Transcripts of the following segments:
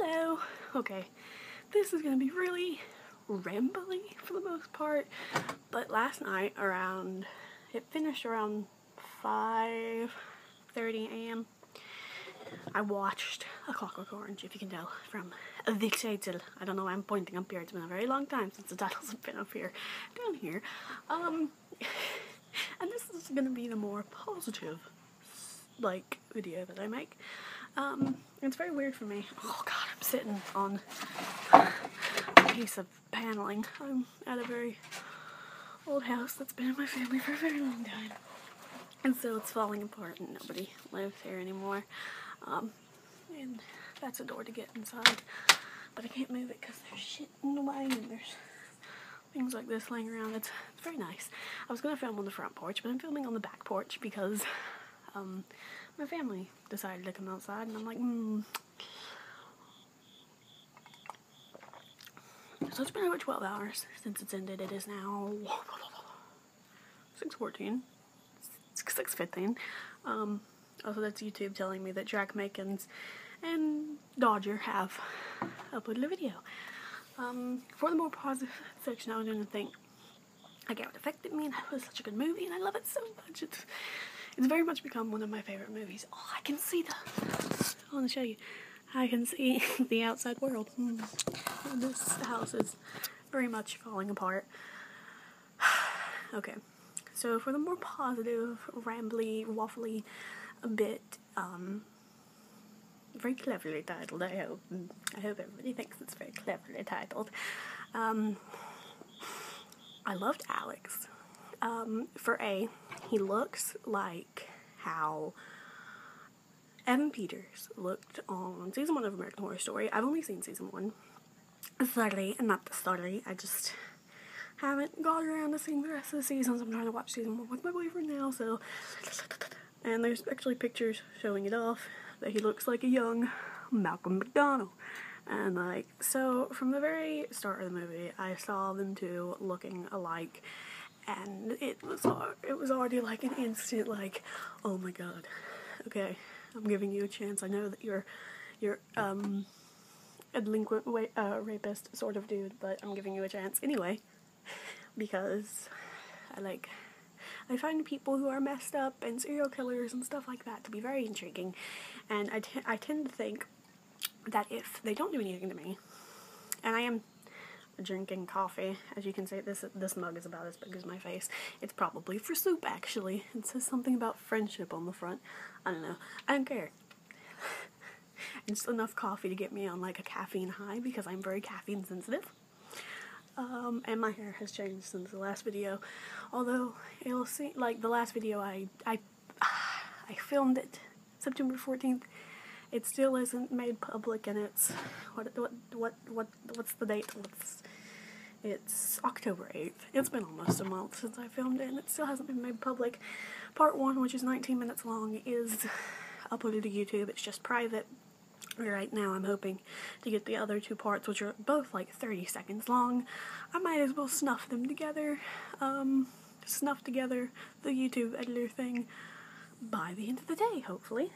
Hello! Okay, this is gonna be really rambly for the most part, but last night it finished around 5:30 a.m. I watched A Clockwork Orange, if you can tell from the title. I don't know why I'm pointing up here. It's been a very long time since the titles have been up here, down here. And this is gonna be the more positive, video that I make. It's very weird for me. Oh god, I'm sitting on a piece of paneling. I'm at a very old house that's been in my family for a very long time. And so it's falling apart and nobody lives here anymore. And that's a door to get inside. But I can't move it because there's shit in the way and there's things like this laying around. It's very nice. I was going to film on the front porch, but I'm filming on the back porch because my family decided to come outside, and I'm like, So it's been over 12 hours since it's ended. It is now 6:14. 6:15. Also, that's YouTube telling me that Jack Makins and Dodger have uploaded a video. For the more positive section, I was going to think, how it affected me, and that was such a good movie, and I love it so much. It's very much become one of my favorite movies. Oh, I can see I want to show you. I can see the outside world. This house is very much falling apart. Okay, so for the more positive, rambly, waffly bit, very cleverly titled, I hope. I hope everybody thinks it's very cleverly titled. I loved Alex. He looks like how Evan Peters looked on season 1 of American Horror Story. I've only seen season 1. Thoroughly, and not thoroughly. I just haven't got around to seeing the rest of the seasons. I'm trying to watch season 1 with my boyfriend now, so. And there's actually pictures showing it off that he looks like a young Malcolm McDonald. And so from the very start of the movie, I saw them two looking alike, and it was already like an instant oh my god, okay, I'm giving you a chance. I know that you're a delinquent rapist sort of dude, but I'm giving you a chance anyway, because I find people who are messed up and serial killers and stuff like that to be very intriguing, and I tend to think that if they don't do anything to me, and I am drinking coffee, as you can see, this mug is about as big as my face. It's probably for soup, actually. It says something about friendship on the front. I don't know. I don't care. It's enough coffee to get me on a caffeine high, because I'm very caffeine sensitive. And my hair has changed since the last video. Although, it'll see, the last video I filmed it September 14th. It still isn't made public, and it's what's the date? It's October 8th. It's been almost a month since I filmed it, and it still hasn't been made public. Part 1, which is 19 minutes long, is uploaded to YouTube. It's just private. Right now I'm hoping to get the other 2 parts, which are both 30 seconds long. I might as well snuff them together. Snuff together the YouTube editor thing by the end of the day, hopefully.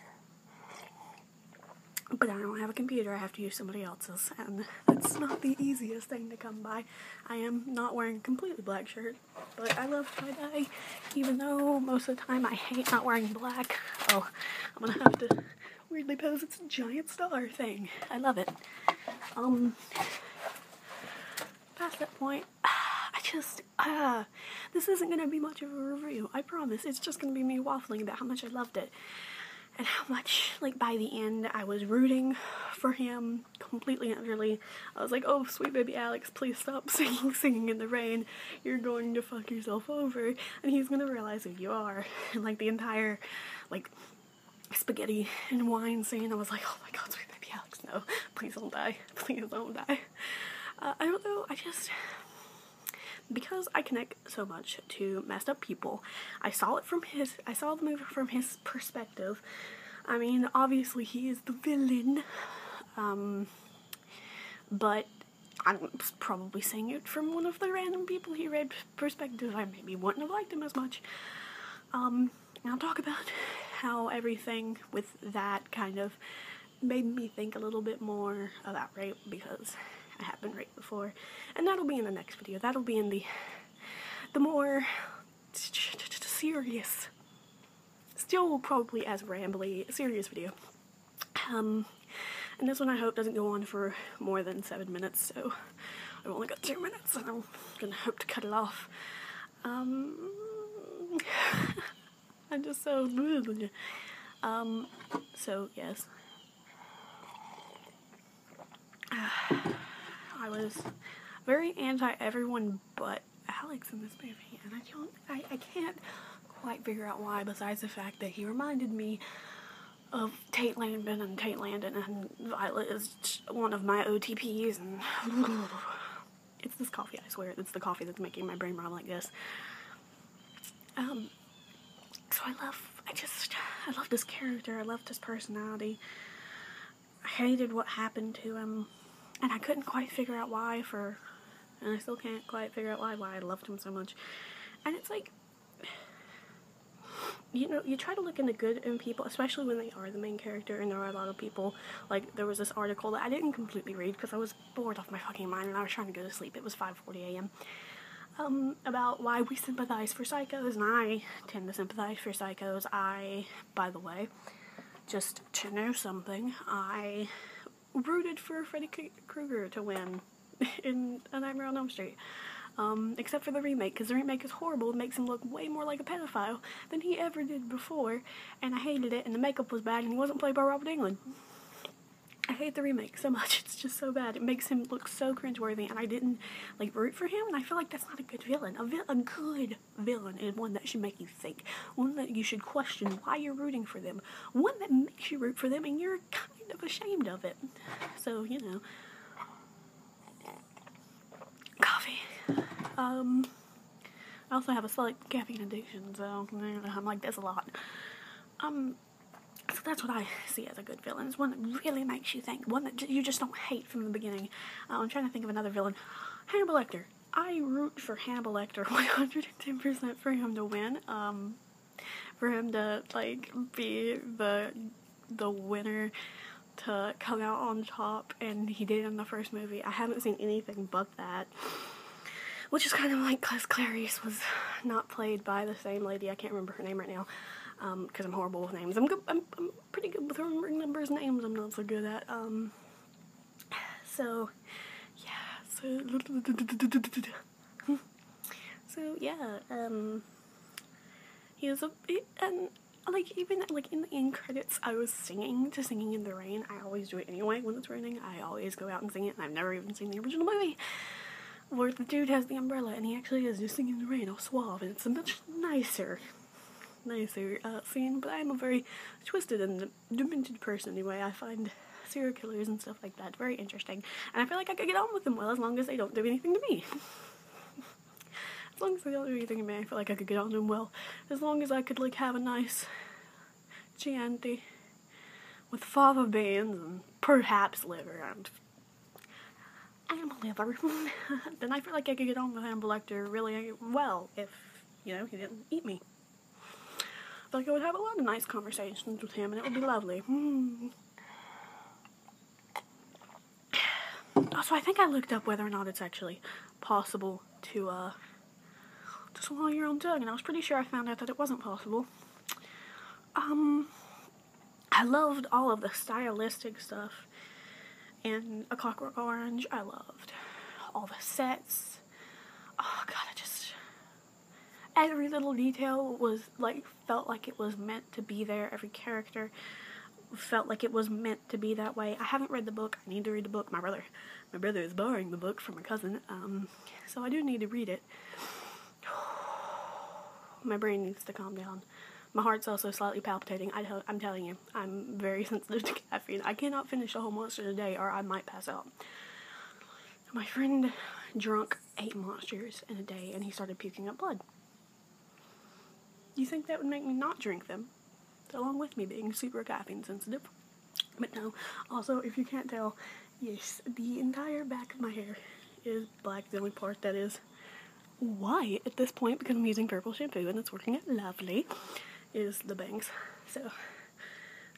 But I don't have a computer, I have to use somebody else's, and that's not the easiest thing to come by. I am not wearing a completely black shirt, but I love tie-dye, even though most of the time I hate not wearing black. Oh, I'm gonna have to weirdly pose its giant star thing. I love it. Past that point, this isn't gonna be much of a review, I promise. It's just gonna be me waffling about how much I loved it. And how much, by the end, I was rooting for him completely and utterly. I was like, oh, sweet baby Alex, please stop singing in the rain. You're going to fuck yourself over. And he's gonna realize who you are. And, the entire, spaghetti and wine scene, I was like, oh my god, sweet baby Alex, no. Please don't die. Please don't die. I don't know, because I connect so much to messed up people, I saw the movie from his perspective. I mean, obviously he is the villain, but I'm probably saying it from one of the random people he read perspective. I maybe wouldn't have liked him as much. And I'll talk about how everything with that kind of made me think a little bit more about rape, because I have been raped before, and that'll be in the next video. That'll be in the more serious, still probably as rambly, serious video. And this one I hope doesn't go on for more than 7 minutes, so I've only got 2 minutes, and I'm gonna hope to cut it off. I'm just so so yes. I was very anti everyone but Alex in this movie, and I can't quite figure out why, besides the fact that he reminded me of Tate Landon, and Violet is one of my OTPs, and it's this coffee, I swear, it's the coffee that's making my brain run like this. So I love this character, I loved his personality. I hated what happened to him, and I couldn't quite figure out why, and I still can't quite figure out why I loved him so much. And it's like, you know, you try to look into good in people, especially when they are the main character, and there are a lot of people, like, there was this article that I didn't completely read because I was bored off my fucking mind and I was trying to go to sleep. It was 5:40 a.m. About why we sympathize for psychos, and I tend to sympathize for psychos. By the way, just to know something, I rooted for Freddy Krueger to win in A Nightmare on Elm Street. Except for the remake, because the remake is horrible. It makes him look way more like a pedophile than he ever did before, and I hated it, and the makeup was bad, and he wasn't played by Robert Englund. I hate the remake so much. It's just so bad. It makes him look so cringeworthy, and I didn't, like, root for him, and I feel like that's not a good villain. A good villain is one that should make you think. One that you should question why you're rooting for them. One that makes you root for them, and you're kind of ashamed of it. So, you know. Coffee. I also have a slight caffeine addiction, so I'm like this a lot. So that's what I see as a good villain. It's one that really makes you think. One that you just don't hate from the beginning. I'm trying to think of another villain. Hannibal Lecter. I root for Hannibal Lecter 110% for him to win. For him to, like, be the winner, to come out on top, and he did in the first movie. I haven't seen anything but that. Which is kind of like, because Clarice was not played by the same lady. I can't remember her name right now, because I'm horrible with names. I'm pretty good with remembering numbers. Names I'm not so good at. So, yeah, he was and, like, even, like, in the end credits, I was singing in the rain. I always do it anyway when it's raining. I always go out and sing it, and I've never even seen the original movie, where the dude has the umbrella, and he actually is just singing in the rain, all suave, and it's a much nicer scene. But I am a very twisted and demented person anyway. I find serial killers and stuff like that very interesting, and I feel like I could get on with them well as long as they don't do anything to me. As long as they don't do anything to me, I feel like I could get on with them well. As long as I could, like, have a nice Chianti with fava beans and perhaps liver and animal liver, then I feel like I could get on with Hannibal Lecter really well if, you know, he didn't eat me. I feel like I would have a lot of nice conversations with him, and it would be lovely. Also, I think I looked up whether or not it's actually possible to swallow your own tongue, and I was pretty sure I found out that it wasn't possible. I loved all of the stylistic stuff in A Clockwork Orange. I loved all the sets. Oh god, every little detail was, like, felt like it was meant to be there. Every character felt like it was meant to be that way. I haven't read the book. I need to read the book. My brother is borrowing the book from my cousin, so I do need to read it. My brain needs to calm down. My heart's also slightly palpitating. I'm telling you, I'm very sensitive to caffeine. I cannot finish a whole monster in a day, or I might pass out. My friend drunk 8 monsters in a day, and he started puking up blood. You think that would make me not drink them, along with me being super caffeine sensitive? But no. Also, if you can't tell, yes, the entire back of my hair is black. The only part that is white at this point, because I'm using purple shampoo and it's working out lovely, is the bangs. So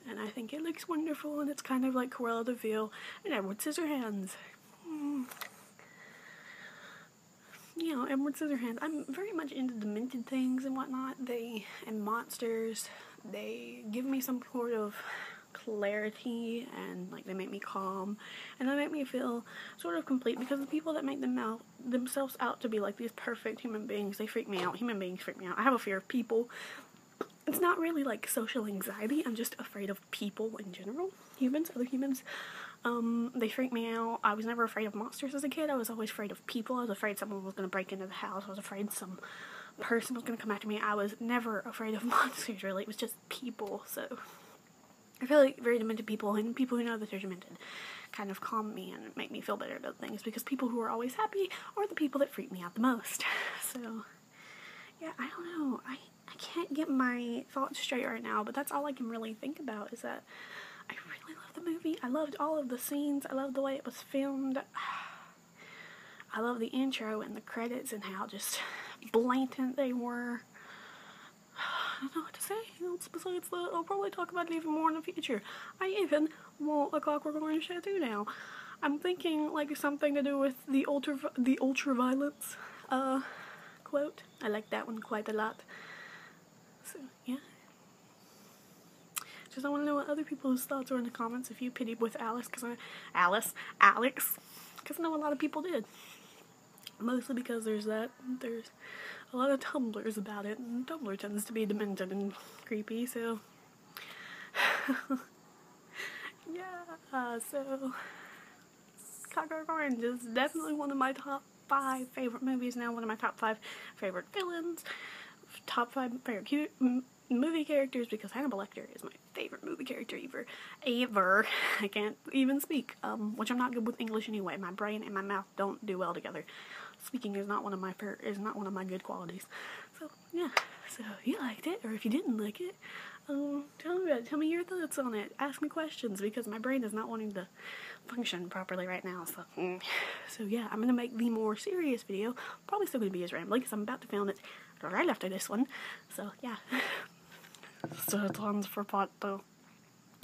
and I think it looks wonderful, and it's kind of like Cruella de Vil and Edward Scissorhands. You know, Edward Scissorhands. I'm very much into demented things and whatnot. And monsters. They give me some sort of clarity, and like they make me calm, and they make me feel sort of complete, because the people that make themselves out to be like these perfect human beings, they freak me out. Human beings freak me out. I have a fear of people. It's not really like social anxiety. I'm just afraid of people in general. Humans, other humans. They freak me out. I was never afraid of monsters as a kid. I was always afraid of people. I was afraid someone was going to break into the house. I was afraid some person was going to come after me. I was never afraid of monsters, really. It was just people. So I feel like very demented people, and people who know that they're demented, kind of calm me and make me feel better about things, because people who are always happy are the people that freak me out the most. So yeah, I don't know. I can't get my thoughts straight right now, but that's all I can really think about, is that I really love the movie. I loved all of the scenes. I loved the way it was filmed. I love the intro and the credits and how just blatant they were. I don't know what to say. Besides that, I'll probably talk about it even more in the future. I even want a Clockwork Orange tattoo now. I'm thinking like something to do with the ultraviolence quote. I like that one quite a lot. So yeah. Just I want to know what other people's thoughts are in the comments. If you pitied with Alex, because I know a lot of people did. Mostly because there's a lot of Tumblrs about it, and Tumblr tends to be demented and creepy, so yeah, so Clockwork Orange is definitely one of my top 5 favorite movies now, one of my top 5 favorite villains, top 5 favorite movie characters, because Hannibal Lecter is my favorite movie character ever. I can't even speak, which I'm not good with English anyway. My brain and my mouth don't do well together. Speaking is not one of my good qualities. So yeah, so if you liked it, or if you didn't like it, tell me about it. Tell me your thoughts on it. Ask me questions, because my brain is not wanting to function properly right now. So yeah, I'm gonna make the more serious video. Probably still gonna be as rambling, because I'm about to film it right after this one. So yeah. So it's on for part 2.